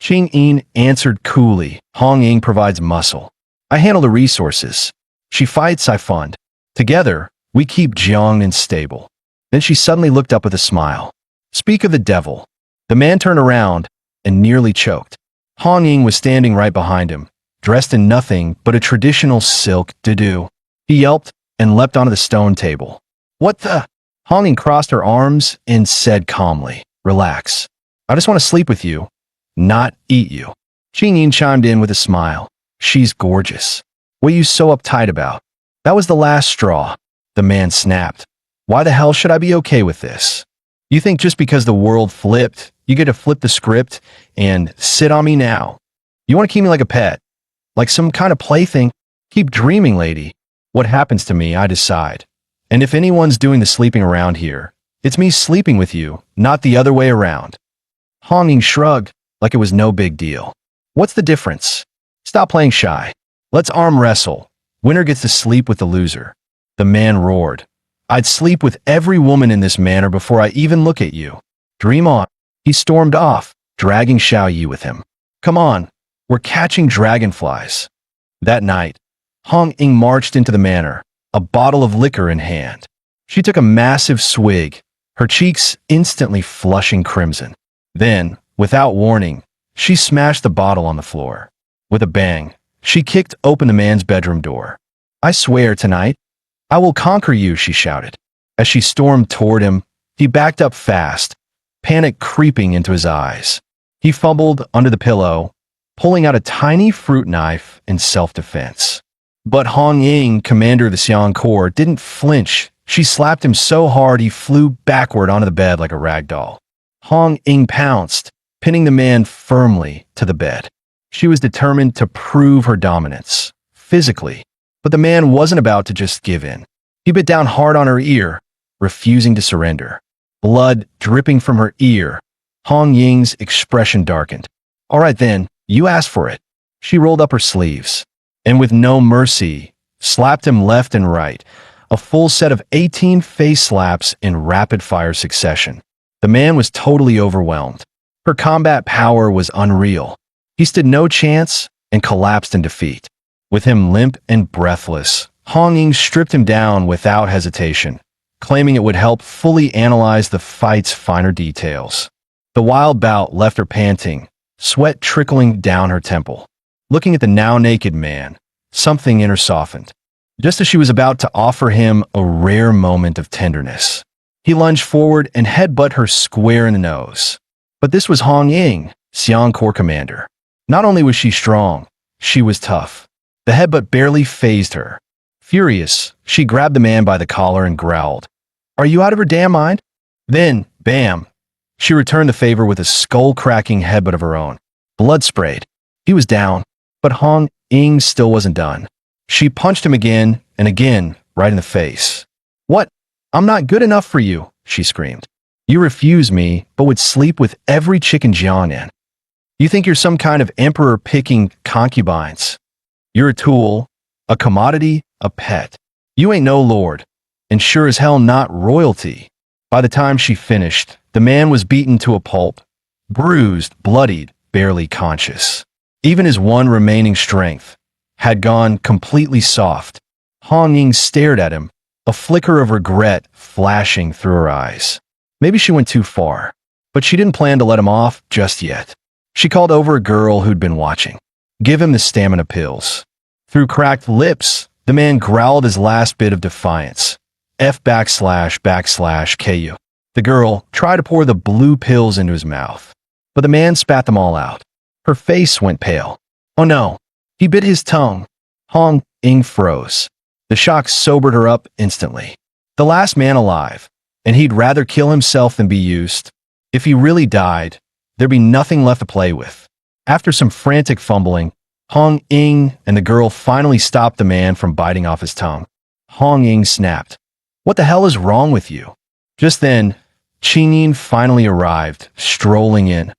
Qing Yin answered coolly, Hong Ying provides muscle. I handle the resources. She fights, I fund. Together, we keep Jiang stable. Then she suddenly looked up with a smile. Speak of the devil. The man turned around and nearly choked. Hong Ying was standing right behind him, dressed in nothing but a traditional silk dadu. He yelped and leapt onto the stone table. What the? Hong Ying crossed her arms and said calmly, Relax. I just want to sleep with you, not eat you. Qing Yin chimed in with a smile. She's gorgeous. What are you so uptight about? That was the last straw. The man snapped. Why the hell should I be okay with this? You think just because the world flipped, you get to flip the script and sit on me now? You want to keep me like a pet? Like some kind of plaything? Keep dreaming, lady. What happens to me, I decide. And if anyone's doing the sleeping around here, it's me sleeping with you, not the other way around. Hong Ying shrugged, like it was no big deal. What's the difference? Stop playing shy. Let's arm wrestle. Winner gets to sleep with the loser. The man roared. I'd sleep with every woman in this manor before I even look at you. Dream on. He stormed off, dragging Xiao Yi with him. Come on, we're catching dragonflies. That night, Hong Ying marched into the manor, a bottle of liquor in hand. She took a massive swig, her cheeks instantly flushing crimson. Then, without warning, she smashed the bottle on the floor. With a bang, she kicked open the man's bedroom door. I swear tonight, I will conquer you, she shouted. As she stormed toward him, he backed up fast, panic creeping into his eyes. He fumbled under the pillow, pulling out a tiny fruit knife in self-defense. But Hong Ying, commander of the Xiang Corps, didn't flinch. She slapped him so hard he flew backward onto the bed like a rag doll. Hong Ying pounced, pinning the man firmly to the bed. She was determined to prove her dominance, physically. But the man wasn't about to just give in. He bit down hard on her ear, refusing to surrender. Blood dripping from her ear. Hong Ying's expression darkened. All right then, you asked for it. She rolled up her sleeves, and with no mercy, slapped him left and right, a full set of 18 face slaps in rapid-fire succession. The man was totally overwhelmed. Her combat power was unreal. He stood no chance and collapsed in defeat. With him limp and breathless, Hong Ying stripped him down without hesitation, claiming it would help fully analyze the fight's finer details. The wild bout left her panting, sweat trickling down her temple. Looking at the now-naked man, something in her softened. Just as she was about to offer him a rare moment of tenderness, he lunged forward and headbutted her square in the nose. But this was Hong Ying, Xiang Corps commander. Not only was she strong, she was tough. The headbutt barely fazed her. Furious, she grabbed the man by the collar and growled, Are you out of her damn mind? Then, bam, she returned the favor with a skull-cracking headbutt of her own. Blood sprayed. He was down, but Hong Ying still wasn't done. She punched him again and again, right in the face. What? I'm not good enough for you, she screamed. You refuse me, but would sleep with every chick in Jiangnan. You think you're some kind of emperor picking concubines. You're a tool, a commodity, a pet. You ain't no lord, and sure as hell not royalty. By the time she finished, the man was beaten to a pulp, bruised, bloodied, barely conscious. Even his one remaining strength had gone completely soft. Hong Ying stared at him, a flicker of regret flashing through her eyes. Maybe she went too far, but she didn't plan to let him off just yet. She called over a girl who'd been watching. Give him the stamina pills. Through cracked lips, the man growled his last bit of defiance. F//KU. The girl tried to pour the blue pills into his mouth, but the man spat them all out. Her face went pale. Oh no, he bit his tongue. Hong Ying froze. The shock sobered her up instantly. The last man alive, and he'd rather kill himself than be used. If he really died, there'd be nothing left to play with. After some frantic fumbling, Hong Ying and the girl finally stopped the man from biting off his tongue. Hong Ying snapped. What the hell is wrong with you? Just then, Qingyin finally arrived, strolling in,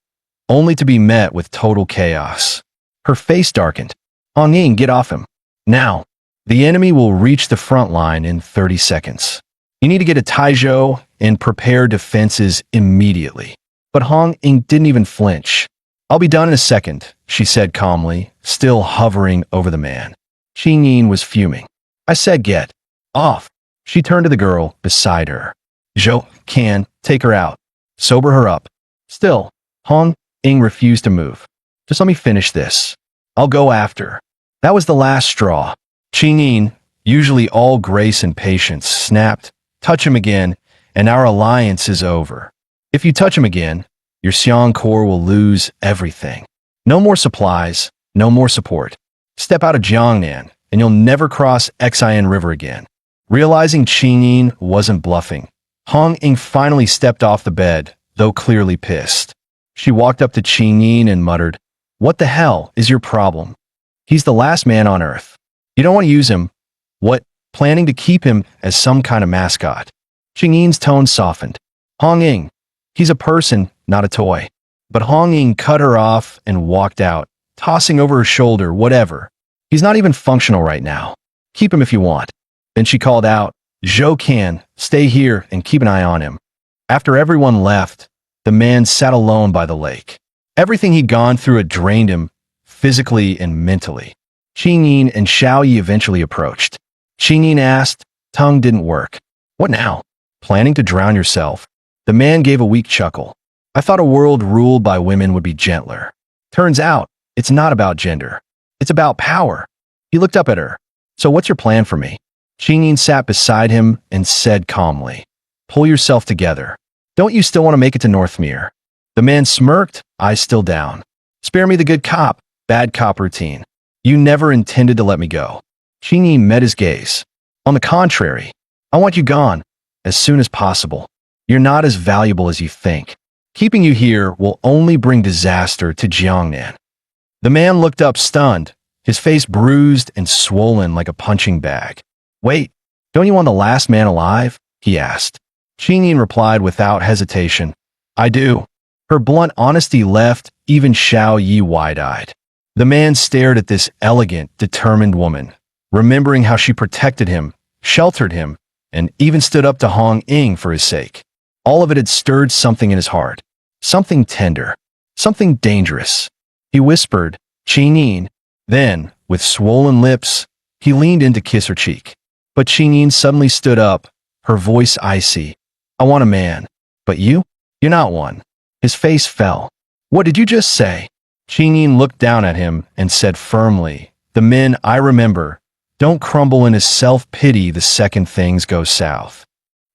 only to be met with total chaos. Her face darkened. Hong Ying, get off him. Now, the enemy will reach the front line in 30 seconds. You need to get a Taizhou and prepare defenses immediately. But Hong Ying didn't even flinch. I'll be done in a second, she said calmly, still hovering over the man. Qingyin was fuming. I said get off. She turned to the girl beside her. Zhou Can, take her out. Sober her up. Still, Hong Ying refused to move. Just let me finish this. I'll go after. That was the last straw. Qingyin, usually all grace and patience, snapped. Touch him again, and our alliance is over. If you touch him again, your Xiong Corps will lose everything. No more supplies, no more support. Step out of Jiangnan, and you'll never cross Xian River again. Realizing Qingyin wasn't bluffing, Hong Ying finally stepped off the bed, though clearly pissed. She walked up to Qingyin and muttered, What the hell is your problem? He's the last man on Earth. You don't want to use him. What, planning to keep him as some kind of mascot? Qingyin's tone softened. Hong Ying, he's a person, not a toy. But Hong Ying cut her off and walked out, tossing over her shoulder, whatever. He's not even functional right now. Keep him if you want. Then she called out, Zhou Can, stay here and keep an eye on him. After everyone left, the man sat alone by the lake. Everything he'd gone through had drained him, physically and mentally. Qingyin and Xiao Yi eventually approached. Qingyin asked, tongue didn't work. What now? Planning to drown yourself? The man gave a weak chuckle. I thought a world ruled by women would be gentler. Turns out, it's not about gender. It's about power. He looked up at her. So what's your plan for me? Qingyin sat beside him and said calmly, Pull yourself together. Don't you still want to make it to Northmere? The man smirked, eyes still down. Spare me the good cop, bad cop routine. You never intended to let me go. Qingyin met his gaze. On the contrary, I want you gone, as soon as possible. You're not as valuable as you think. Keeping you here will only bring disaster to Jiangnan. The man looked up stunned, his face bruised and swollen like a punching bag. Wait, don't you want the last man alive? He asked. Qingyin replied without hesitation. I do. Her blunt honesty left even Xiao Yi wide-eyed. The man stared at this elegant, determined woman, remembering how she protected him, sheltered him, and even stood up to Hong Ying for his sake. All of it had stirred something in his heart. Something tender. Something dangerous. He whispered, Qingyin. Then, with swollen lips, he leaned in to kiss her cheek. But Qingyin suddenly stood up, her voice icy. I want a man. But you? You're not one. His face fell. What did you just say? Qingyin looked down at him and said firmly, The men I remember don't crumble into self-pity the second things go south.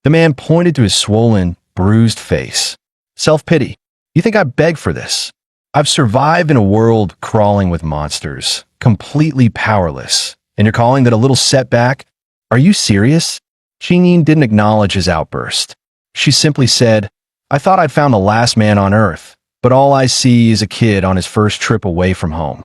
The man pointed to his swollen, bruised face. Self-pity. You think I beg for this? I've survived in a world crawling with monsters, completely powerless. And you're calling that a little setback? Are you serious? Qingyin didn't acknowledge his outburst. She simply said, "I thought I'd found the last man on Earth, but all I see is a kid on his first trip away from home."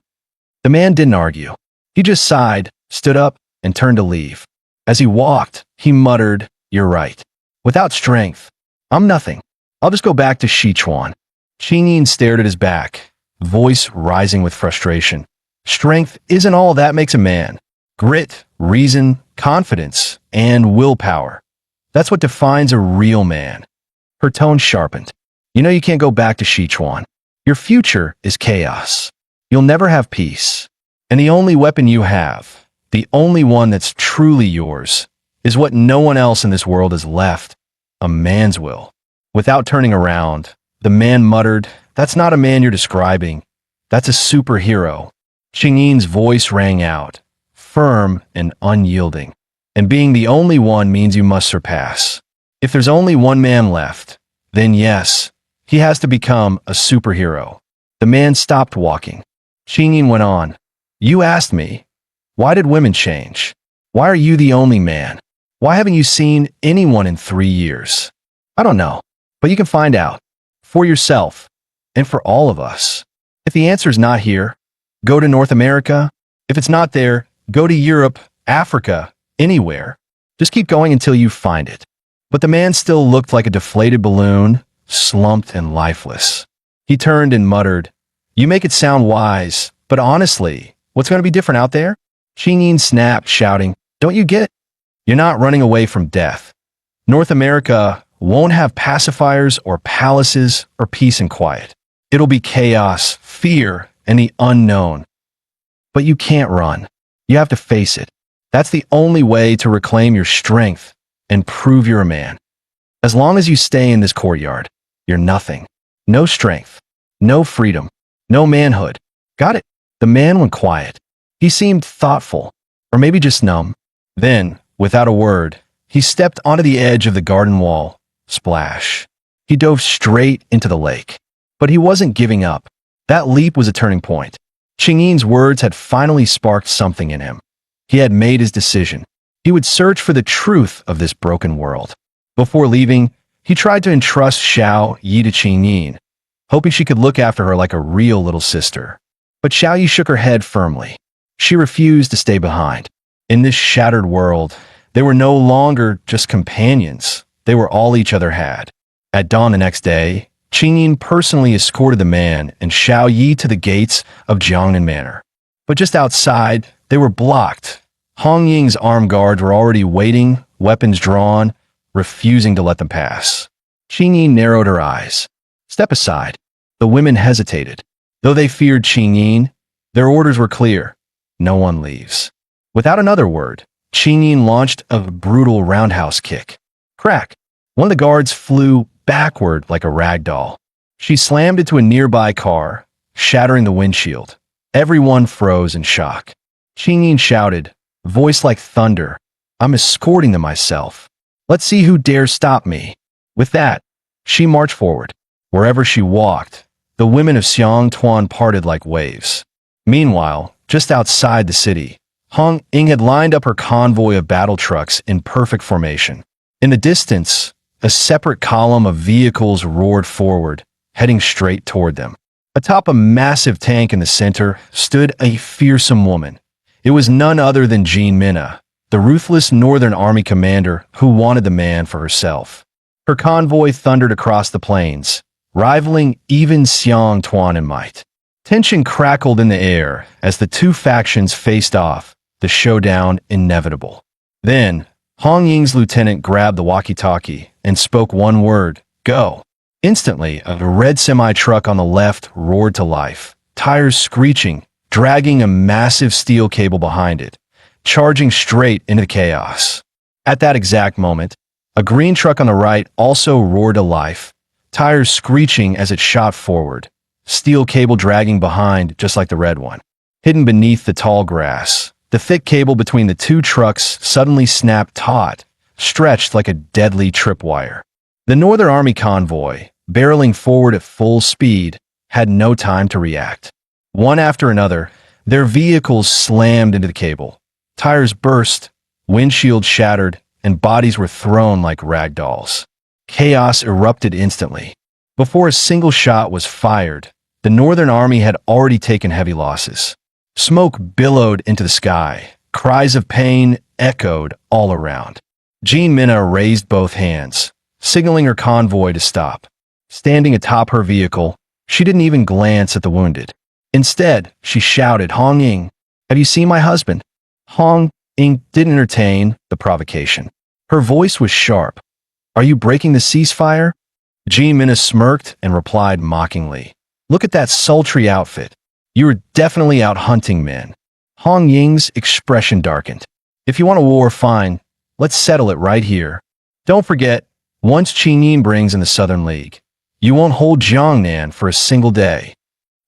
The man didn't argue. He just sighed, stood up, and turned to leave. As he walked, he muttered, "You're right. Without strength, I'm nothing. I'll just go back to Sichuan." Qingyin stared at his back, voice rising with frustration. Strength isn't all that makes a man. Grit, reason, confidence, and willpower. That's what defines a real man. Her tone sharpened. "You know you can't go back to Sichuan. Your future is chaos. You'll never have peace. And the only weapon you have, the only one that's truly yours, is what no one else in this world has left, a man's will." Without turning around, the man muttered, "That's not a man you're describing. That's a superhero." Qingyin's voice rang out, firm and unyielding. "And being the only one means you must surpass. If there's only one man left, then yes, he has to become a superhero." The man stopped walking. Qingyin went on, "You asked me, why did women change? Why are you the only man? Why haven't you seen anyone in 3 years? I don't know, but you can find out. For yourself, and for all of us. If the answer's not here, go to North America. If it's not there, go to Europe, Africa, anywhere. Just keep going until you find it." But the man still looked like a deflated balloon, slumped and lifeless. He turned and muttered, "You make it sound wise, but honestly, what's going to be different out there?" Qingyin snapped, shouting, "Don't you get it? You're not running away from death. North America won't have pacifiers or palaces or peace and quiet. It'll be chaos, fear, and the unknown. But you can't run. You have to face it. That's the only way to reclaim your strength and prove you're a man. As long as you stay in this courtyard, you're nothing. No strength, no freedom, no manhood. Got it?" The man went quiet. He seemed thoughtful, or maybe just numb. Then, without a word, he stepped onto the edge of the garden wall. Splash. He dove straight into the lake. But he wasn't giving up. That leap was a turning point. Qingyin's words had finally sparked something in him. He had made his decision. He would search for the truth of this broken world. Before leaving, he tried to entrust Xiao Yi to Qingyin, hoping she could look after her like a real little sister. But Xiao Yi shook her head firmly. She refused to stay behind. In this shattered world, they were no longer just companions. They were all each other had. At dawn the next day, Qingyin personally escorted the man and Xiao Yi to the gates of Jiangnan Manor. But just outside, they were blocked. Hong Ying's armed guards were already waiting, weapons drawn, refusing to let them pass. Qingyin narrowed her eyes. "Step aside." The women hesitated. Though they feared Qingyin, their orders were clear. No one leaves. Without another word, Qingyin launched a brutal roundhouse kick. Crack! One of the guards flew backward like a rag doll. She slammed into a nearby car, shattering the windshield. Everyone froze in shock. Qingyin shouted, voice like thunder, "I'm escorting them myself. Let's see who dares stop me." With that, she marched forward. Wherever she walked, the women of Xiang Tuan parted like waves. Meanwhile, just outside the city, Hong Ying had lined up her convoy of battle trucks in perfect formation. In the distance, a separate column of vehicles roared forward, heading straight toward them. Atop a massive tank in the center stood a fearsome woman. It was none other than Jean Minna, the ruthless Northern Army commander who wanted the man for herself. Her convoy thundered across the plains, rivaling even Xiang Tuan in might. Tension crackled in the air as the two factions faced off, the showdown inevitable. Then, Hong Ying's lieutenant grabbed the walkie-talkie and spoke one word, "Go." Instantly, a red semi-truck on the left roared to life, tires screeching, dragging a massive steel cable behind it, charging straight into the chaos. At that exact moment, a green truck on the right also roared to life, tires screeching as it shot forward, steel cable dragging behind just like the red one. Hidden beneath the tall grass, the thick cable between the two trucks suddenly snapped taut, stretched like a deadly tripwire. The Northern Army convoy, barreling forward at full speed, had no time to react. One after another, their vehicles slammed into the cable. Tires burst, windshields shattered, and bodies were thrown like rag dolls. Chaos erupted instantly. Before a single shot was fired, the Northern Army had already taken heavy losses. Smoke billowed into the sky. Cries of pain echoed all around. Jean Minna raised both hands, signaling her convoy to stop. Standing atop her vehicle, she didn't even glance at the wounded. Instead, she shouted, "Hong Ying, have you seen my husband?" Hong Ying didn't entertain the provocation. Her voice was sharp. "Are you breaking the ceasefire?" Jean Minna smirked and replied mockingly, "Look at that sultry outfit. You are definitely out hunting men." Hong Ying's expression darkened. "If you want a war, fine. Let's settle it right here. Don't forget, once Qin Yin brings in the Southern League, you won't hold Jiangnan for a single day."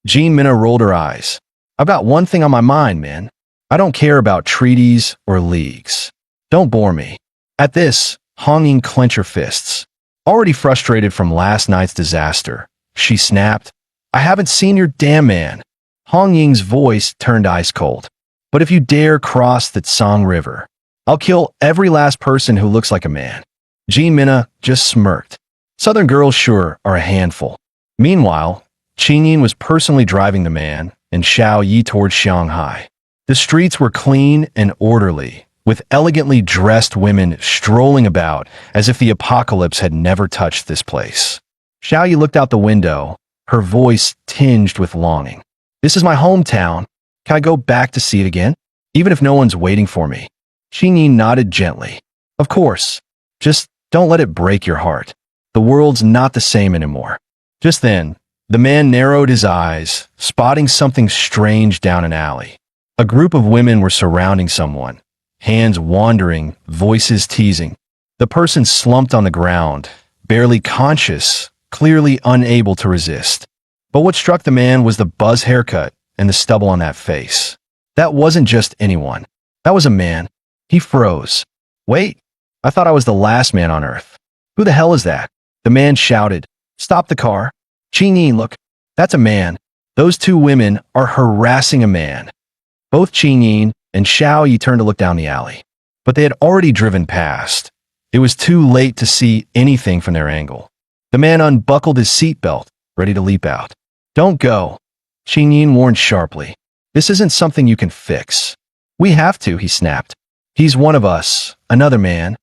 Jean Minna rolled her eyes. "I've got one thing on my mind, man. I don't care about treaties or leagues. Don't bore me." At this, Hong Ying clenched her fists. Already frustrated from last night's disaster, she snapped, "I haven't seen your damn man." Hong Ying's voice turned ice cold. "But if you dare cross the Tsang River, I'll kill every last person who looks like a man." Jean Minna just smirked. Southern girls sure are a handful. Meanwhile, Qin Yin was personally driving the man and Xiao Yi towards Shanghai. The streets were clean and orderly, with elegantly dressed women strolling about as if the apocalypse had never touched this place. Xiao Yi looked out the window, her voice tinged with longing. "This is my hometown. Can I go back to see it again, even if no one's waiting for me?" Qin Yin nodded gently. "Of course. Just don't let it break your heart. The world's not the same anymore." Just then, the man narrowed his eyes, spotting something strange down an alley. A group of women were surrounding someone, hands wandering, voices teasing. The person slumped on the ground, barely conscious, clearly unable to resist. But what struck the man was the buzz haircut and the stubble on that face. That wasn't just anyone. That was a man. He froze. "Wait, I thought I was the last man on Earth. Who the hell is that?" The man shouted. "Stop the car. Qin Yin, look. That's a man. Those two women are harassing a man." Both Qin Yin and Xiao Yi turned to look down the alley. But they had already driven past. It was too late to see anything from their angle. The man unbuckled his seatbelt, ready to leap out. "Don't go," Qin Yin warned sharply. "This isn't something you can fix." "We have to," he snapped. "He's one of us, another man."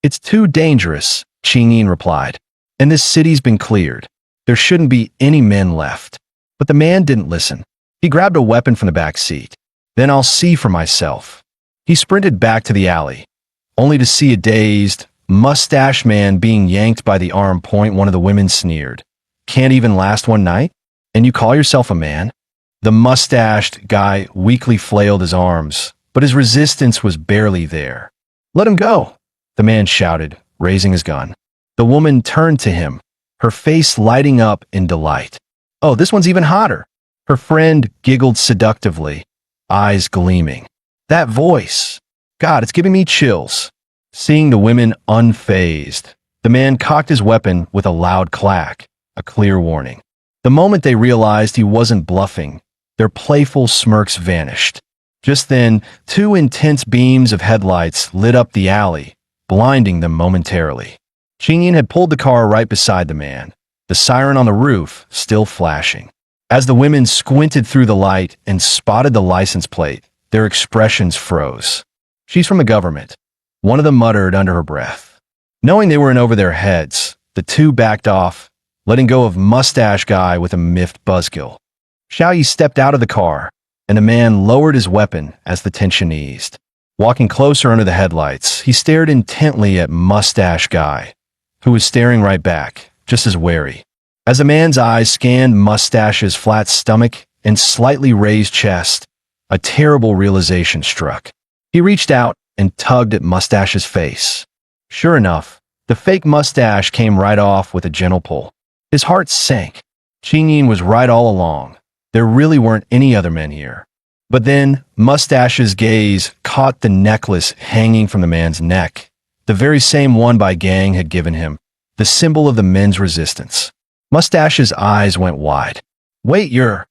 "It's too dangerous," Qin Yin replied. "And this city's been cleared. There shouldn't be any men left." But the man didn't listen. He grabbed a weapon from the back seat. "Then I'll see for myself." He sprinted back to the alley, only to see a dazed, mustached man being yanked by the arm. One of the women sneered. "Can't even last one night? And you call yourself a man?" The mustached guy weakly flailed his arms, but his resistance was barely there. "Let him go," the man shouted, raising his gun. The woman turned to him, her face lighting up in delight. "Oh, this one's even hotter." Her friend giggled seductively, eyes gleaming. "That voice. God, it's giving me chills." Seeing the women unfazed, the man cocked his weapon with a loud clack, a clear warning. The moment they realized he wasn't bluffing, their playful smirks vanished. Just then, two intense beams of headlights lit up the alley, blinding them momentarily. Qin Yin had pulled the car right beside the man, the siren on the roof still flashing. As the women squinted through the light and spotted the license plate, their expressions froze. "She's from the government," one of them muttered under her breath. Knowing they were in over their heads, the two backed off, letting go of mustache guy with a miffed buzzkill. Xiao Yi stepped out of the car, and the man lowered his weapon as the tension eased. Walking closer under the headlights, he stared intently at mustache guy, who was staring right back, just as wary. As the man's eyes scanned mustache's flat stomach and slightly raised chest, a terrible realization struck. He reached out and tugged at mustache's face. Sure enough, the fake mustache came right off with a gentle pull. His heart sank. Qin Yin was right all along. There really weren't any other men here. But then, mustache's gaze caught the necklace hanging from the man's neck, the very same one Bai Gang had given him, the symbol of the men's resistance. Mustache's eyes went wide. "Wait, you're..."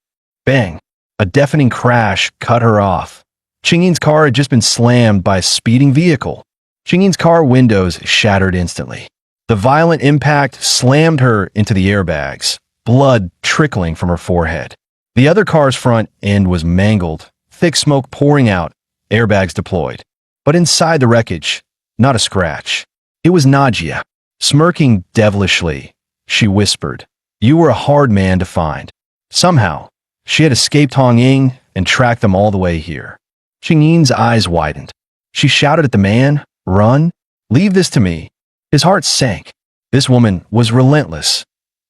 Bang! A deafening crash cut her off. Qin Yin's car had just been slammed by a speeding vehicle. Xingyin's car windows shattered instantly. The violent impact slammed her into the airbags, blood trickling from her forehead. The other car's front end was mangled, thick smoke pouring out, airbags deployed. But inside the wreckage, not a scratch. It was Nadia. Smirking devilishly, she whispered, "You were a hard man to find." Somehow, she had escaped Hong Ying and tracked them all the way here. Xingyin's eyes widened. She shouted at the man, "Run! Leave this to me." His heart sank. This woman was relentless.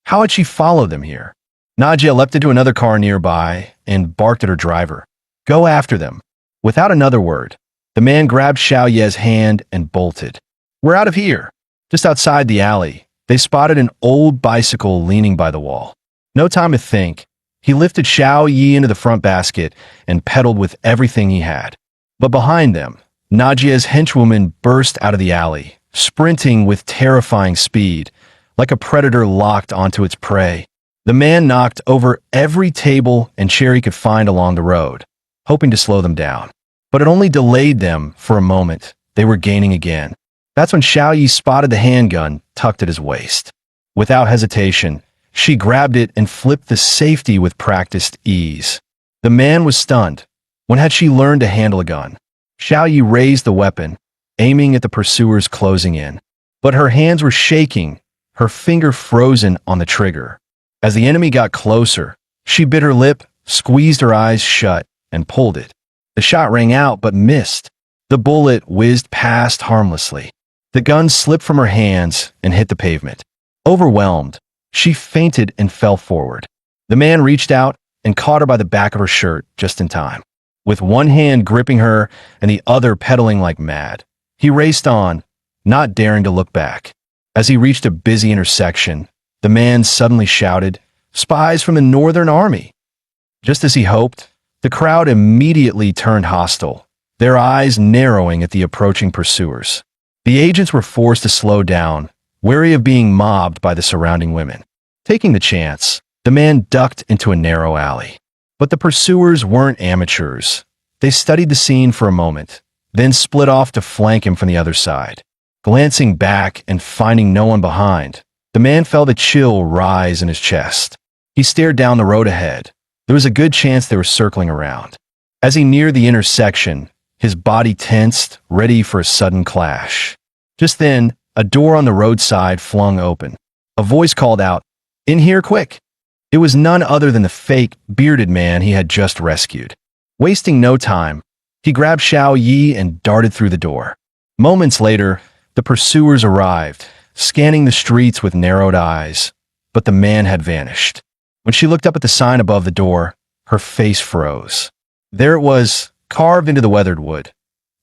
How had she followed them here? Nadia leapt into another car nearby and barked at her driver. "Go after them." Without another word, the man grabbed Xiao Ye's hand and bolted. "We're out of here." Just outside the alley, they spotted an old bicycle leaning by the wall. No time to think. He lifted Xiao Yi into the front basket and pedaled with everything he had. But behind them, Nadia's henchwoman burst out of the alley, sprinting with terrifying speed, like a predator locked onto its prey. The man knocked over every table and chair he could find along the road, hoping to slow them down. But it only delayed them for a moment. They were gaining again. That's when Xiao Yi spotted the handgun tucked at his waist. Without hesitation, she grabbed it and flipped the safety with practiced ease. The man was stunned. When had she learned to handle a gun? Xiao Yi raised the weapon, aiming at the pursuers closing in. But her hands were shaking, her finger frozen on the trigger. As the enemy got closer, she bit her lip, squeezed her eyes shut, and pulled it. The shot rang out but missed. The bullet whizzed past harmlessly. The gun slipped from her hands and hit the pavement. Overwhelmed, she fainted and fell forward. The man reached out and caught her by the back of her shirt just in time. With one hand gripping her and the other pedaling like mad, he raced on, not daring to look back. As he reached a busy intersection, the man suddenly shouted, "Spies from the Northern Army!" Just as he hoped, the crowd immediately turned hostile, their eyes narrowing at the approaching pursuers. The agents were forced to slow down, wary of being mobbed by the surrounding women. Taking the chance, the man ducked into a narrow alley. But the pursuers weren't amateurs. They studied the scene for a moment, then split off to flank him from the other side. Glancing back and finding no one behind, the man felt a chill rise in his chest. He stared down the road ahead. There was a good chance they were circling around. As he neared the intersection, his body tensed, ready for a sudden clash. Just then, a door on the roadside flung open. A voice called out, "In here, quick!" It was none other than the fake, bearded man he had just rescued. Wasting no time, he grabbed Xiao Yi and darted through the door. Moments later, the pursuers arrived, scanning the streets with narrowed eyes, but the man had vanished. When she looked up at the sign above the door, her face froze. There it was, carved into the weathered wood.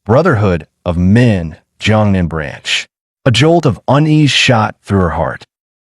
Brotherhood of Men, Jiangnan Branch. A jolt of unease shot through her heart.